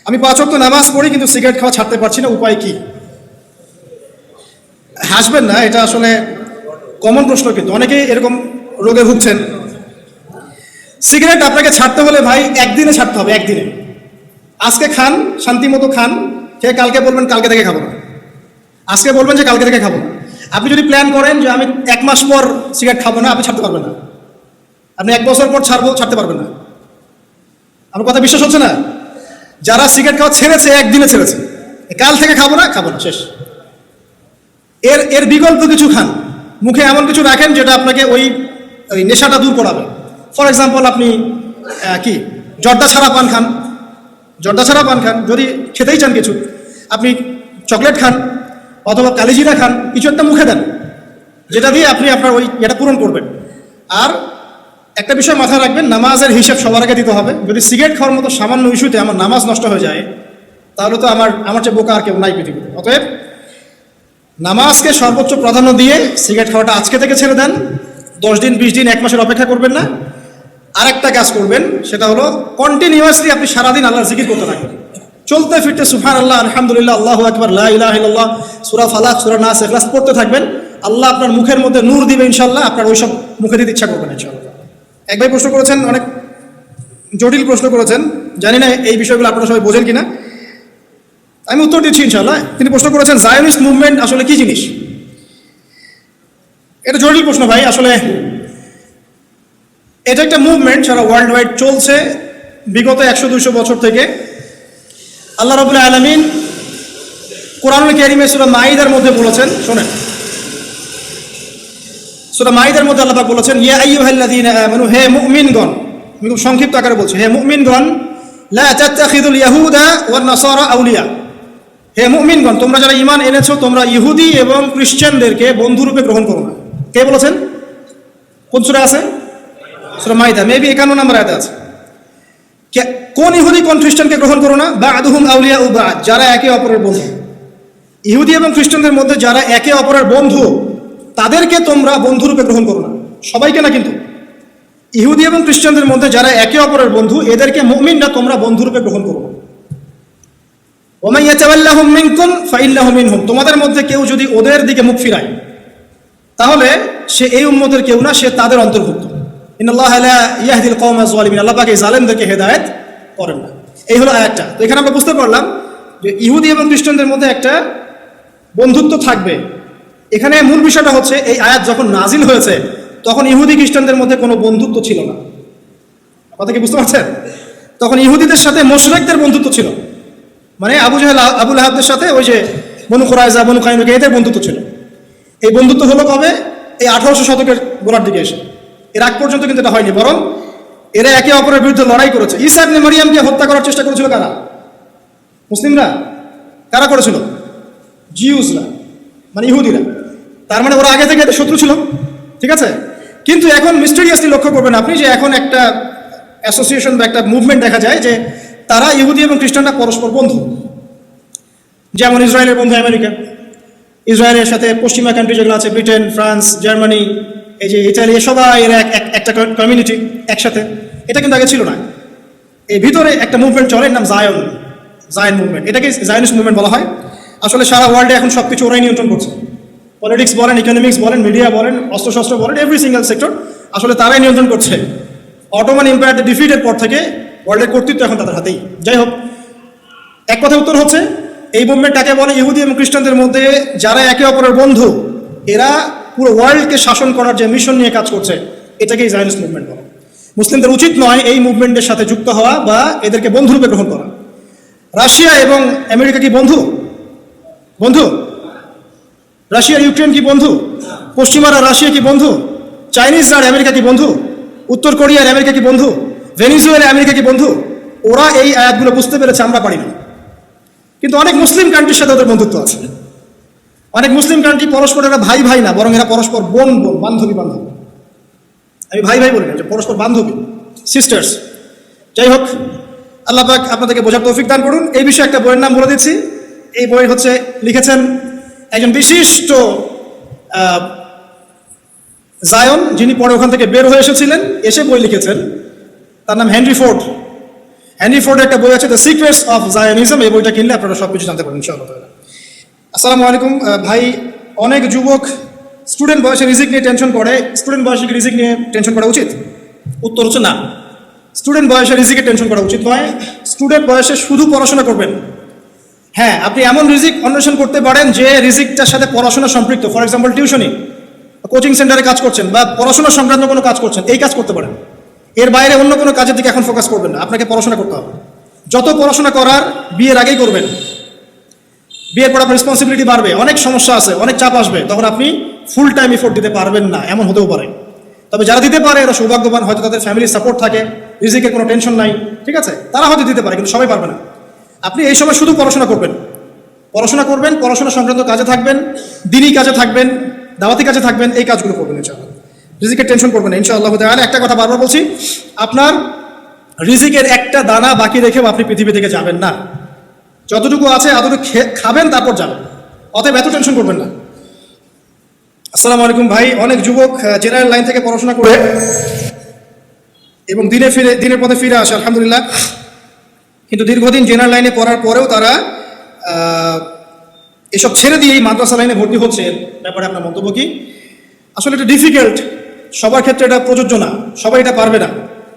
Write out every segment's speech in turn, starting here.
আমি 5 ওয়াক্ত নামাজ পড়ি কিন্তু সিগারেট খাওয়া ছাড়তে পারছি না, উপায় কি? হাসবেন না, এটা আসলে কমন প্রশ্ন, কিন্তু অনেকেই এরকম রোগে ভুগছেন। সিগারেট আপনাকে ছাড়তে হলে ভাই একদিনে ছাড়তে হবে, একদিনে। আজকে খান, শান্তি মতো খান, খেয়ে কালকে বলবেন কালকে থেকে খাবো না, আজকে বলবেন যে কালকে থেকে খাবো না। আপনি যদি প্ল্যান করেন যে আমি 1 মাস পর সিগারেট খাবো না, আপনি ছাড়তে পারবেন না। আপনি 1 বছর পর ছাড়তে পারবেন না। আমার কথা বিশ্বাস হচ্ছে না? যারা সিগারেট খাওয়া ছেড়েছে একদিনে ছেড়েছে, কাল থেকে খাবো না শেষ। এর বিকল্প কিছু খান, মুখে এমন কিছু রাখেন যেটা আপনাকে ওই নেশাটা দূর করাবে। ফর এক্সাম্পল, আপনি কি জর্দা ছাড়া পান খান, যদি খেতেই চান কিছু, আপনি চকলেট খান অথবা কালিজিরা খান, কিছু একটা মুখে দেন যেটা দিয়ে আপনি আপনার ওই এটা পূরণ করবেন। আর একটা বিষয় মাথায় রাখবেন, নামাজের হিসাব সবার আগে দিতে হবে। যদি সিগারেট খাওয়ার মতো সামান্য ইস্যুতে আমার নামাজ নষ্ট হয়ে যায়, তাহলে তো আমার চেয়ে বোকা আর কেউ নাই পৃথিবীতে। অতএব নামাজকে সর্বোচ্চ প্রাধান্য দিয়ে সিগারেট খাওয়াটা আজকে থেকে ছেড়ে দেন। 10 দিন, 20 দিন, 1 মাসের অপেক্ষা করবেন না। আরেকটা কাজ করবেন, সেটা হলো কন্টিনিউয়াসলি আপনি সারাদিন আল্লাহর জিকির করতে থাকবেন, চলতে ফিরতে সুবহানাল্লাহ, আলহামদুলিল্লাহ, আল্লাহু আকবার, লা ইলাহা ইল্লাল্লাহ, সূরা ফালাক, সূরা নাস, ইখলাস পড়তে থাকবেন। আল্লাহ আপনার মুখের মধ্যে নূর দিবে ইনশাআল্লাহ। আপনার ওইসব মুখে দিতে ইচ্ছা করবেন ইনশাআল্লাহ। এক ভাই প্রশ্ন করেছেন, অনেক জটিল প্রশ্ন করেছেন, জানি না এই বিষয়গুলো আপনারা সবাই বোঝেন কিনা, আমি উত্তর দিচ্ছি ইনশাআল্লাহ। তিনি প্রশ্ন করেছেন জায়নিস্ট মুভমেন্ট আসলে কি জিনিস। এটা জটিল প্রশ্ন ভাই। আসলে এটা একটা মুভমেন্ট সারা ওয়ার্ল্ড ওয়াইড চলছে বিগত 100-200 বছর থেকে। আল্লাহ রাব্বুল আলামিন কোরআনুল কারীমে সূরা মাঈদার মধ্যে বলেছেন, শোনেন, সূরা মাঈদার মধ্যে আল্লাহ পাক বলেছেন, ইয়া আইয়ুহাল্লাযীনা আমানু, হে মুমিনগণ, আমি খুব সংক্ষিপ্ত আকারে বলছি, হে মুমিনগণ, লা তাত্তাখিযুল ইয়াহুদা ওয়ান নাসারা আউলিয়া, হে মুমিনগণ, তোমরা যারা ঈমান এনেছো, তোমরা ইহুদি এবং খ্রিস্টানদেরকে বন্ধুরূপে গ্রহণ করো না। কে বলেছেন? কোন সূরা আছে? সূরা মাঈদা, মেবি 51 নম্বর আয়াতে আছে। কোন ইহুদি কোন খ্রিস্টানকে গ্রহণ করো না? বা'দুহুম আউলিয়াউ বা'দ, যারা একে অপরের বন্ধু। ইহুদি এবং খ্রিস্টানদের মধ্যে যারা একে অপরের বন্ধু, তাদেরকে তোমরা বন্ধুরূপে গ্রহণ করো না। সবাইকে না কিন্তু, ইহুদি এবং খ্রিস্টানদের মধ্যে যারা একে অপরের বন্ধু, এদেরকে মুমিনরা তোমরা বন্ধুরূপে গ্রহণ করো। ওয়া মান ইয়াতাওয়াল্লাহুম মিনকুম ফাইন্নাহু মিনহুম, তোমাদের মধ্যে কেউ যদি ওদের দিকে মুখ ফিরায়, তাহলে সে এই উম্মতের কেউ না, সে তাদের অন্তর্ভুক্ত। ইন্নাল্লাহা লা ইয়াহদিল কওমা যালিমিন, আল্লাহ পাক এই জালেমদেরকে হেদায়েত করেন না। এই হলো আয়াতটা। তো এখানে আমরা বুঝতে পারলাম যে ইহুদি এবং খ্রিস্টানদের মধ্যে একটা বন্ধুত্ব থাকবে। এখানে মূল বিষয়টা হচ্ছে, এই আয়াত যখন নাজিল হয়েছে তখন ইহুদি খ্রিস্টানদের মধ্যে কোনো বন্ধুত্ব ছিল না। কথা কি বুঝতে পারছেন? তখন ইহুদিদের সাথে মুশরিকদের বন্ধুত্ব ছিল, মানে আবু জাহেল, আবু লাহাবদের সাথে ওই যে বনু কুরাইজা, বনু কাইনুকা, এদের বন্ধুত্ব ছিল। এই বন্ধুত্ব হলো কবে? এই 1800 শতকের গোড়ার দিকে এসে। এর আগ পর্যন্ত কিন্তু এটা হয়নি, বরং এরা একে অপরের বিরুদ্ধে লড়াই করেছে। ঈসা ইবনে মারইয়ামকে হত্যা করার চেষ্টা করেছিল কারা? মুসলিমরা। কারা করেছিল? জিউসরা, মানে ইহুদিরা। তার মানে ওরা আগে থেকে শত্রু ছিল, ঠিক আছে? কিন্তু এখন মিস্টেরিয়াসলি লক্ষ্য করবেন আপনি যে এখন একটা অ্যাসোসিয়েশন বা একটা মুভমেন্ট দেখা যায় যে তারা, ইহুদি এবং খ্রিস্টানরা পরস্পর বন্ধু। যেমন ইসরায়েলের বন্ধু আমেরিকা, ইসরায়েলের সাথে পশ্চিমা কান্ট্রি যেগুলো আছে, ব্রিটেন, ফ্রান্স, জার্মানি, এই যে ইতালি, সবাই এরা একটা কমিউনিটি একসাথে। এটা কিন্তু আগে ছিল না। এই ভিতরে একটা মুভমেন্ট চলে, নাম জায়ন মুভমেন্ট। এটাকে জায়নিস্ট মুভমেন্ট বলা হয়। আসলে সারা ওয়ার্ল্ডে এখন সব কিছু ওরাই নিয়ন্ত্রণ করছে। পলিটিক্স বলেন, ইকোনমিক্স বলেন, মিডিয়া বলেন, অস্ত্রশস্ত্র বলেন, এভরি সিঙ্গেল সেক্টর আসলে তারাই নিয়ন্ত্রণ করছে। অটোমান এম্পায়ার ডিফিটের পর থেকে ওয়ার্ল্ডের কর্তৃত্ব এখন তাদের হাতেই। যাই হোক, এক কথা উত্তর হচ্ছে, এই মুভমেন্টটাকে বলে ইহুদি এবং খ্রিস্টানদের মধ্যে যারা একে অপরের বন্ধু, এরা পুরো ওয়ার্ল্ডকে শাসন করার যে মিশন নিয়ে কাজ করছে, এটাকেই জায়নিস্ট মুভমেন্ট বলে। মুসলিমদের উচিত নয় এই মুভমেন্টের সাথে যুক্ত হওয়া বা এদেরকে বন্ধুরূপে গ্রহণ করা। রাশিয়া এবং আমেরিকা কি বন্ধু? বন্ধু? রাশিয়া ইউক্রেন কি বন্ধু? পশ্চিমারা রাশিয়া কি বন্ধু? চাইনিজরা আমেরিকা কি বন্ধু? উত্তর কোরিয়ার আমেরিকা কি বন্ধু? ভেনিজুয়েলা আমেরিকা কি বন্ধু? ওরা এই আয়াতগুলো বুঝতে পেরেছে, আমরা পারি না। কিন্তু অনেক মুসলিম কান্ট্রির সাথে ওদের বন্ধুত্ব আছে। অনেক মুসলিম কান্ট্রি পরস্পর এরা ভাই ভাই না, বরং এরা পরস্পর বোন বোন, বান্ধবী বান্ধবী। আমি ভাই ভাই বলি না, যে পরস্পর বান্ধবী, সিস্টার্স। যাই হোক, আল্লাহ পাক আপনাদেরকে বোঝার তৌফিক দান করুন। এই বিষয়ে একটা বইয়ের নাম বলে দিচ্ছি। এই বই হচ্ছে লিখেছেন একজন বিশিষ্ট জায়ন, যিনি পরে ওখান থেকে বের হয়ে এসেছিলেন, এসে বই লিখেছেন। তার নাম হেনরি ফোর্ড। হেনরি ফোর্ডের একটা বই আছে দ্য সিক্রেটস অফ জায়নিজম, এই বইটা কিনলে আপনারা সব কিছু জানতে পারবেন ইনশাআল্লাহ তাআলা। আসসালামু আলাইকুম ভাই, অনেক যুবক স্টুডেন্ট বয়সে রিজিক নিয়ে টেনশন করে, স্টুডেন্ট বয়সে কি রিজিক নিয়ে টেনশন করা উচিত? উত্তর হচ্ছে না। স্টুডেন্ট বয়সে রিজিকের টেনশন করা উচিত নয়। স্টুডেন্ট বয়সে শুধু পড়াশোনা করবেন। হ্যাঁ, আপনি এমন রিজিক অন্বেষণ করতে পারেন যে রিজিকটার সাথে পড়াশোনা সম্পৃক্ত। ফর এক্সাম্পল টিউশনি, কোচিং সেন্টারে কাজ করছেন বা পড়াশোনা সংক্রান্ত কোনো কাজ করছেন, এই কাজ করতে পারেন। এর বাইরে অন্য কোনো কাজের দিকে এখন ফোকাস করবেন না, আপনাকে পড়াশোনা করতে হবে। যত পড়াশোনা করার বিয়ের আগেই করবেন। বিয়ের পর আপনার রেসপন্সিবিলিটি বাড়বে, অনেক সমস্যা আছে, অনেক চাপ আসবে, তখন আপনি ফুল টাইম এফোর্ট দিতে পারবেন না, এমন হতেও পারে। তবে যারা দিতে পারে এরা সৌভাগ্যবান, হয়তো তাদের ফ্যামিলির সাপোর্ট থাকে, রিজিকের কোনো টেনশন নাই, ঠিক আছে, তারা হয়তো দিতে পারে, কিন্তু সবাই পারবে না। আপনি এই সময় শুধু পড়াশোনা করবেন, পড়াশোনা করবেন, পড়াশোনা সংক্রান্ত কাজে থাকবেন, দিনই কাজে থাকবেন, দাওয়াতি কাজে থাকবেন, এই কাজগুলো করবেন ইনশাআল্লাহ। রিজিকের টেনশন করবেন না ইনশাআল্লাহ তাআলা। একটা কথা বারবার বলছি, আপনার রিজিকের একটা দানা বাকি রেখেও আপনি পৃথিবী থেকে যাবেন না। যতটুকু আছে এতটুকু খাবেন, তারপর যাবেন। অতএব এত টেনশন করবেন না। আসসালামু আলাইকুম ভাই, অনেক যুবক জেনারেল লাইন থেকে পড়াশোনা করে এবং দিনের পথে ফিরে আসে আলহামদুলিল্লাহ, কিন্তু দীর্ঘদিন জেনারেল লাইনে পড়ার পরেও তারা এসব ছেড়ে দিয়ে এই মাদ্রাসা লাইনে ভর্তি হচ্ছে। ব্যাপারে আপনার মন্তব্য কি? আসলে এটা ডিফিকাল্ট, সবার ক্ষেত্রে এটা প্রযোজ্য না, সবাই এটা পারবে না।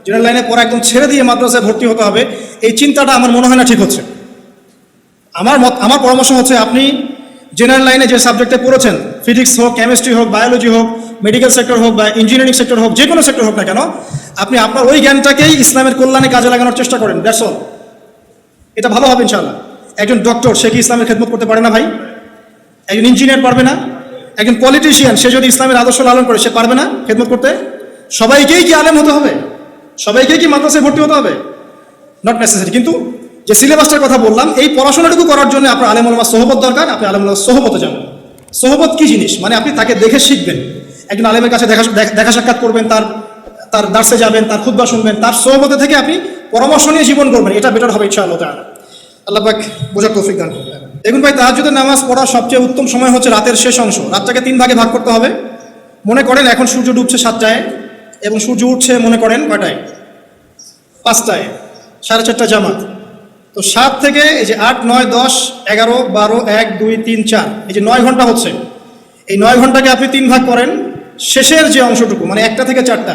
জেনারেল লাইনে পড়া একদম ছেড়ে দিয়ে মাদ্রাসায় ভর্তি হতে হবে, এই চিন্তাটা আমার মনে হয় না ঠিক হচ্ছে। আমার পরামর্শ হচ্ছে, আপনি জেনারেল লাইনে যে সাবজেক্টে পড়েছেন, ফিজিক্স হোক, কেমিস্ট্রি হোক, বায়োলজি হোক, মেডিকেল সেক্টর হোক বা ইঞ্জিনিয়ারিং সেক্টর হোক, যে কোনো সেক্টর হোক না কেন, আপনি আপনার ওই জ্ঞানটাকেই ইসলামের কল্যাণে কাজে লাগানোর চেষ্টা করেন। That's all. এটা ভালো হবে ইনশাআল্লাহ। একজন ডক্টর, সে কি ইসলামের খেদমত করতে পারে না ভাই? একজন ইঞ্জিনিয়ার পারবে না? একজন পলিটিশিয়ান, সে যদি ইসলামের আদর্শ লালন করে, সে পারবে না খেদমত করতে? সবাইকেই কি আলেম হতে হবে? সবাইকেই কি মাদ্রাসায় ভর্তি হতে হবে? Not necessary. কিন্তু যে সিলেবাসটার কথা বললাম, এই পড়াশোনাটুকু করার জন্য আপনার আলেম ওলামার সোহবত দরকার। আপনি আলেম ওলামার সোহবতে যাবেন। সোহবত কি জিনিস? মানে আপনি তাকে দেখে শিখবেন। একজন আলেমের কাছে দেখা সাক্ষাৎ করবেন, তার দার্সে যাবেন, তার খুতবা শুনবেন, তার সোহবতে থেকে আপনি পরামর্শ নিয়ে জীবন করবেন। এটা বেটার হবে ইনশাআল্লাহ তাআলা। আল্লাহ পাক বোঝার তৌফিক দান করবেন। দেখুন ভাই, তাহাজ্জুদের নামাজ পড়ার সবচেয়ে উত্তম সময় হচ্ছে রাতের শেষ অংশ। রাতটাকে 3 ভাগে ভাগ করতে হবে। মনে করেন এখন সূর্য ডুবছে 7টায় এবং সূর্য উঠছে মনে করেন কয়টায়? 5টায়, 4:30 জামাত। তো 7 থেকে এই যে 8, 9, 10, 11, 12, 1, 2, 3, 4, এই যে 9 ঘন্টা হচ্ছে। এই 9 ঘন্টাকে আপনি 3 ভাগ করেন। শেষের যে অংশটুকু, মানে 1টা থেকে 4টা,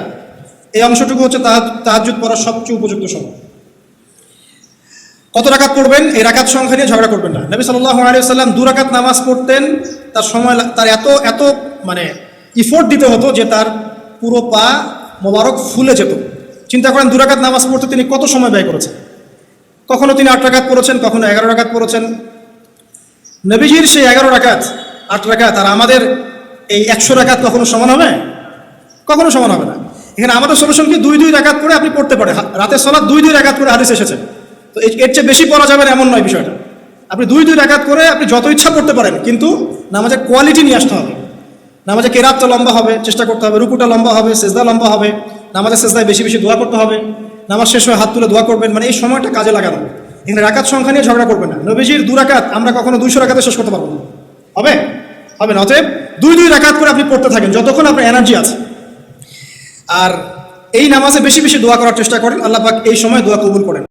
এই অংশটুকু হচ্ছে তাহাজ্জুদ পড়ার সবচেয়ে উপযুক্ত সময়। কত রাকাত পড়বেন, এই রাকাত সংখ্যা নিয়ে ঝগড়া করবেন না। নবী সাল্লাল্লাহু আলাইহি ওয়াসাল্লাম 2 রাকাত নামাজ পড়তেন, তার সময় তার এত মানে ইফোর্ট দিতে হতো যে তার পুরো পা মোবারক ফুলে যেত। চিন্তা করেন 2 রাকাত নামাজ পড়তে তিনি কত সময় ব্যয় করেছেন। কখনো তিনি 8 রাকাত পড়েছেন, কখনো 11 রাকাত পড়েছেন। নবীজির সেই 11 রাকাত, 8 রাকাত আর আমাদের এই 100 রাকাত কখনো সমান হবে? কখনো সমান হবে না। এখানে আমাদের সলিউশন কি? 2 রাকাত করে আপনি পড়তে পারেন। রাতের সালাত 2 রাকাত করে হাদিস এসেছে। তো এর চেয়ে বেশি পড়া যাবে না এমন নয় বিষয়টা। আপনি 2 রাকাত করে আপনি যত ইচ্ছা পড়তে পারেন, কিন্তু নামাজের কোয়ালিটি নিয়ে আসতে হবে। নামাজে কেরাতটা লম্বা হবে, চেষ্টা করতে হবে, রুকুটা লম্বা হবে, সেজদা লম্বা হবে, নামাজের সেজদায় বেশি বেশি দোয়া করতে হবে, নামাজ শেষ হয়ে হাত তুলে দোয়া করবেন, মানে এই সময়টা কাজে লাগানো। এখানে রাকাত সংখ্যা নিয়ে ঝগড়া করবেন না। নবীজির 2 রাকাত আমরা কখনো 200 রাকাতে শেষ করতে পারবো না, হবে না। অতএব 2 রাকাত করে আপনি পড়তে থাকেন যতক্ষণ আপনার এনার্জি আছে। আর এই নামাজে বেশি বেশি দোয়া করার চেষ্টা করেন, আল্লাহ পাক এই সময় দোয়া কবুল করেন।